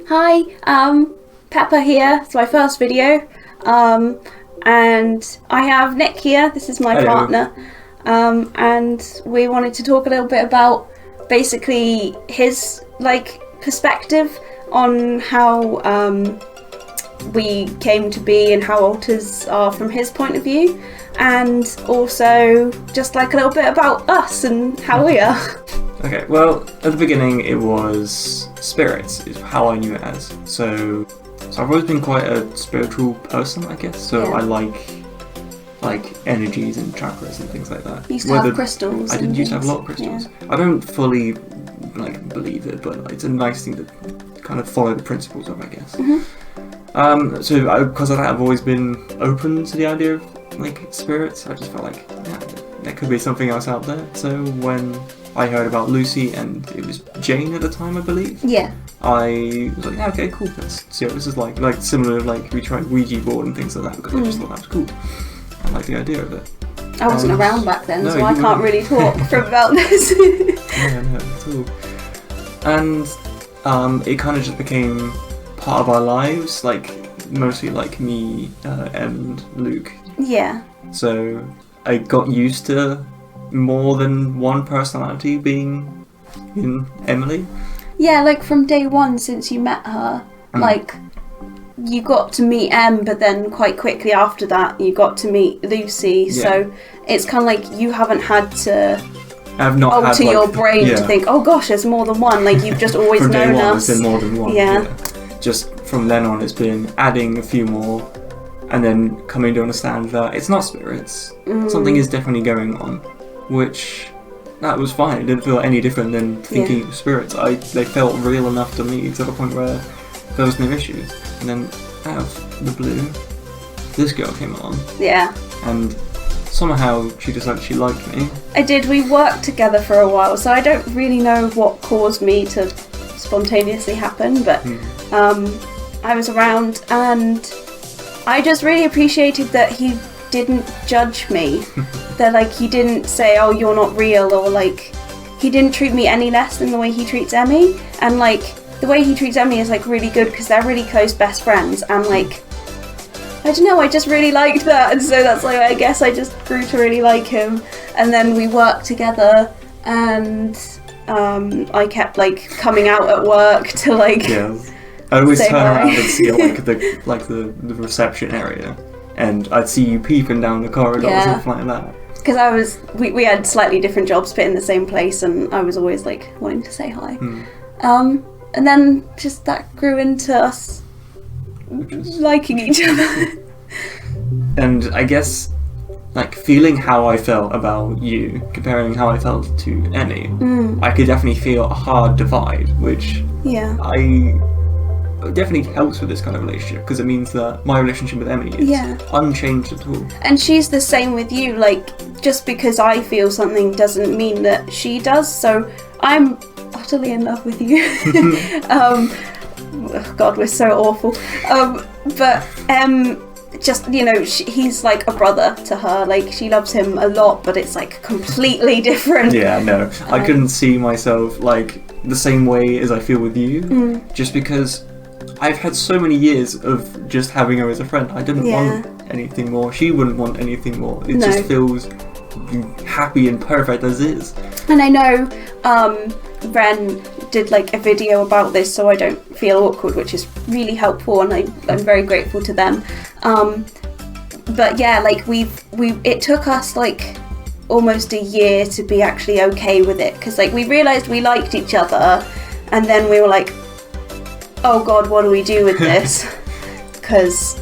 Hi, Pepper here. It's my first video. And I have Nick here. This is my Hello. partner. And we wanted to talk a little bit about basically his perspective on how we came to be and how alters are from his point of view, and also just a little bit about us and how we are. Okay, well, at the beginning it was spirits, is how I knew it as. So I've always been quite a spiritual person, I guess. So Yeah. I like energies and chakras and things like that. You used to have crystals. I did and used to have a things. lot of crystals. I don't fully believe it, but it's a nice thing to kind of follow the principles of, I guess. Mm-hmm. So because of that, I've always been open to the idea of spirits. I just felt like there could be something else out there. So when I heard about Lucy, and it was Jane at the time, I believe. Yeah. I was like, yeah, okay, cool. Let's see what this is like. Similar, we tried Ouija board and things like that because I just thought that was cool. I like the idea of it. I wasn't around back then, no, so I you can't weren't. really talk about this. Yeah, no, at all. And it kind of just became part of our lives, mostly me and Luke. Yeah. So I got used to more than one personality being in Emily. Yeah, from day one since you met her, you got to meet Em, but then quite quickly after that you got to meet Lucy, Yeah. so it's kind of you haven't had to I've not alter had your brain to yeah. think, oh gosh, there's more than one, you've just always From day known one, us. there's been more than one. Yeah. Just from then on, it's been adding a few more, and then coming to understand that it's not spirits. Something is definitely going on, which that was fine. It didn't feel any different than thinking of spirits. They felt real enough to me to the point where there was no issues. And then out of the blue, this girl came along, Yeah. and somehow she decided she liked me. I did. We worked together for a while, so I don't really know what caused me to spontaneously happen, but I was around and I just really appreciated that he didn't judge me. That he didn't say, oh, you're not real, or he didn't treat me any less than the way he treats Emmy. And the way he treats Emmy is really good because they're really close best friends, and I don't know, I just really liked that, and so that's I guess I just grew to really like him. And then we worked together, and I kept coming out at work to Yeah. I always say turn hi. around and see the reception area, and I'd see you peeping down the corridor or Yeah. something like that. because we had slightly different jobs but in the same place, and I was always wanting to say hi. And then just that grew into us liking each other. And I guess feeling how I felt about you, comparing how I felt to Emmy, I could definitely feel a hard divide, which Yeah. it definitely helps with this kind of relationship, because it means that my relationship with Emmy is Yeah. unchanged at all. And she's the same with you, just because I feel something doesn't mean that she does, so I'm utterly in love with you. God, we're so awful. But just, he's like a brother to her, she loves him a lot, but it's completely different. Yeah, no, I couldn't see myself the same way as I feel with you, just because I've had so many years of just having her as a friend. I didn't want anything more. She wouldn't want anything more. It just feels happy and perfect as is. And I know Ren did a video about this, so I don't feel awkward, which is really helpful, and I'm very grateful to them. But yeah, it took us almost a year to be actually okay with it, because we realised we liked each other, and then we were oh god, what do we do with this? Because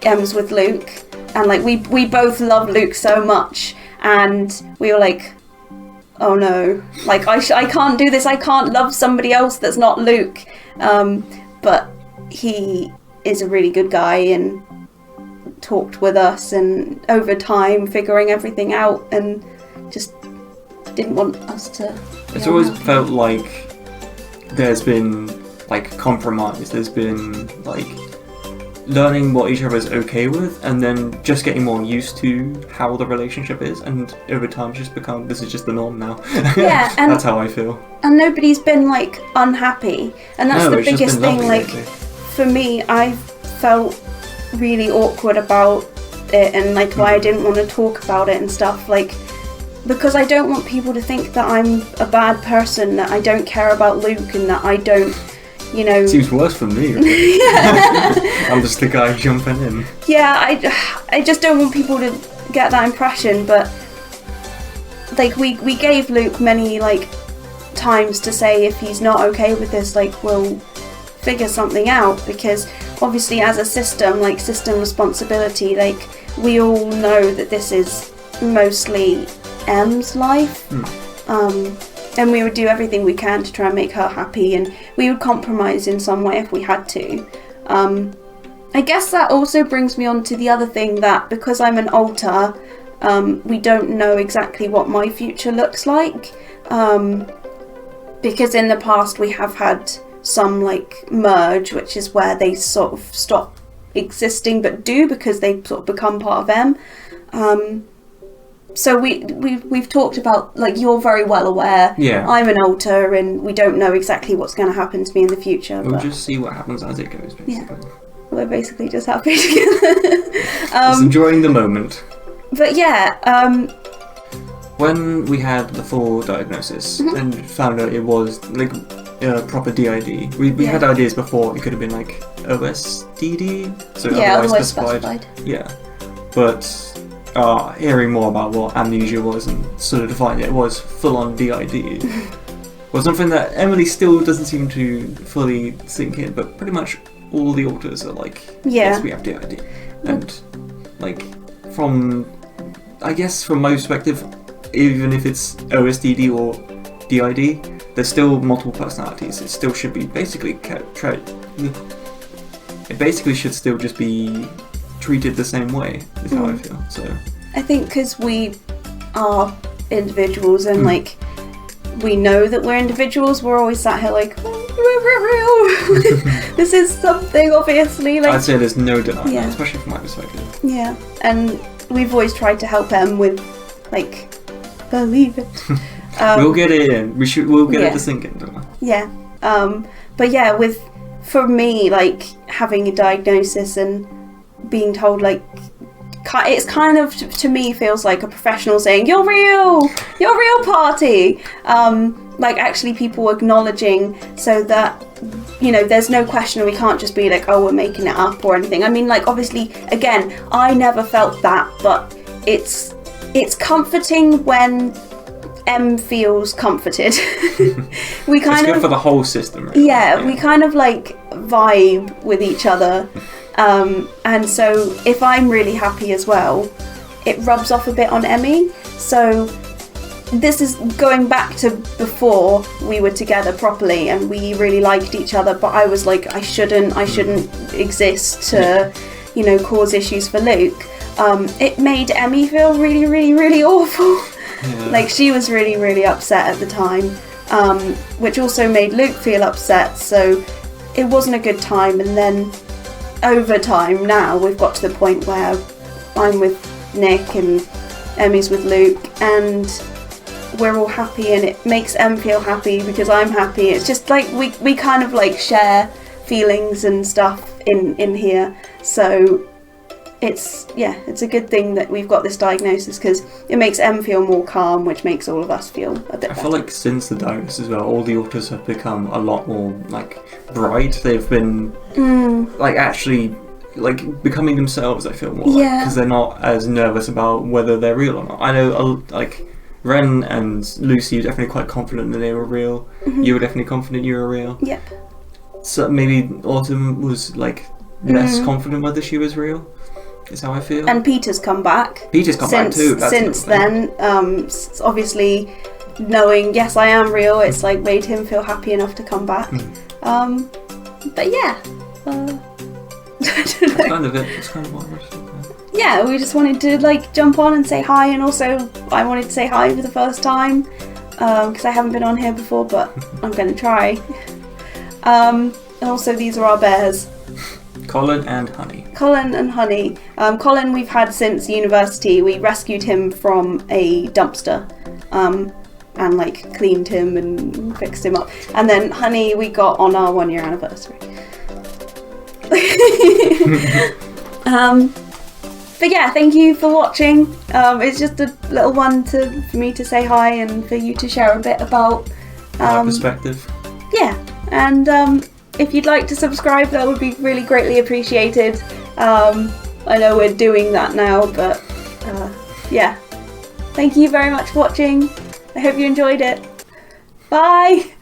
Em's with Luke, and we both love Luke so much, and we were oh no, I can't do this, I can't love somebody else that's not Luke. But he is a really good guy and talked with us, and over time figuring everything out, and just didn't want us to. It's always felt there's been compromise, there's been learning what each other is okay with, and then just getting more used to how the relationship is, and over time just become, this is just the norm now. Yeah, and that's how I feel. And nobody's been like unhappy, and that's No, the it's just biggest been thing. lovely Like lately. for me, I felt really awkward about it, and like why I didn't want to talk about it and stuff. Like because I don't want people to think that I'm a bad person, that I don't care about Luke, and that I don't, you know. Seems worse for me. I'm just the guy jumping in. Yeah, I just don't want people to get that impression. But like we gave Luke many like times to say if he's not okay with this, like we'll figure something out, because obviously as a system, like system responsibility, like we all know that this is mostly M's life. And we would do everything we can to try and make her happy, and we would compromise in some way if we had to. I guess that also brings me on to the other thing, that because I'm an alter, we don't know exactly what my future looks like. Because in the past we have had some like merge, which is where they sort of stop existing but do, because they sort of become part of M. So we've talked about, like, you're very well aware. Yeah. I'm an alter, and we don't know exactly what's going to happen to me in the future. We'll but just see what happens as it goes, basically. we're basically just happy together. Just enjoying the moment. But yeah, When we had the full diagnosis and found out it was like proper DID, we had ideas before it could have been like OSDD, so otherwise specified. Yeah, but hearing more about what amnesia was and sort of defining it was full-on DID was something that Emily still doesn't seem to fully sink in, but pretty much all the authors are like, yes, we have DID. And like from my perspective, even if it's OSDD or DID, there's still multiple personalities. It still should be basically it basically should still just be treated the same way, is how I feel. So I think because we are individuals, and like we know that we're individuals, we're always sat here like, we're real. This is something, obviously. Like, I'd say there's no denying that, especially from my perspective. Yeah, and we've always tried to help Em with, like, believe it. We'll get it in. We'll get it to sink in, don't we? Yeah. But yeah, for me, like, having a diagnosis and being told, like, it's kind of, to me, feels like a professional saying, you're real party. Like, actually people acknowledging, so that, you know, there's no question, we can't just be like, oh, we're making it up or anything. I mean, like, obviously, again, I never felt that, but it's comforting when M feels comforted. It's good for the whole system, really. Yeah, we kind of like vibe with each other. And so if I'm really happy as well, it rubs off a bit on Emmy. So this is going back to before we were together properly and we really liked each other, but I was like, I shouldn't exist to, you know, cause issues for Luke. It made Emmy feel really, really, really awful. Yeah. Like, she was really, really upset at the time, which also made Luke feel upset, so it wasn't a good time. And then over time now we've got to the point where I'm with Nick and Emmy's with Luke, and we're all happy, and it makes Em feel happy because I'm happy. It's just like we kind of like share feelings and stuff in here, so it's a good thing that we've got this diagnosis, because it makes Em feel more calm, which makes all of us feel a bit better. I feel like since the diagnosis as well, all the authors have become a lot more like bright. They've been like actually like becoming themselves, I feel more, because they're not as nervous about whether they're real or not. I know like Ren and Lucy were definitely quite confident that they were real. You were definitely confident you were real. Yep. So maybe Autumn was like less confident whether she was real, is how I feel. And Peter's come back. Peter's come back too. That's since then, obviously knowing, yes, I am real, it's like made him feel happy enough to come back. But yeah. That's kind of it. That's kind of what we're saying. Yeah, we just wanted to like jump on and say hi, and also I wanted to say hi for the first time because I haven't been on here before, but I'm going to try. And also, these are our bears. Colin and Honey. Colin and Honey. Colin we've had since university. We rescued him from a dumpster. And like cleaned him and fixed him up. And then Honey we got on our 1 year anniversary. But yeah, thank you for watching. It's just a little one for me to say hi and for you to share a bit about Our perspective. Yeah, and if you'd like to subscribe, that would be really greatly appreciated. I know we're doing that now, but yeah. Thank you very much for watching. I hope you enjoyed it. Bye!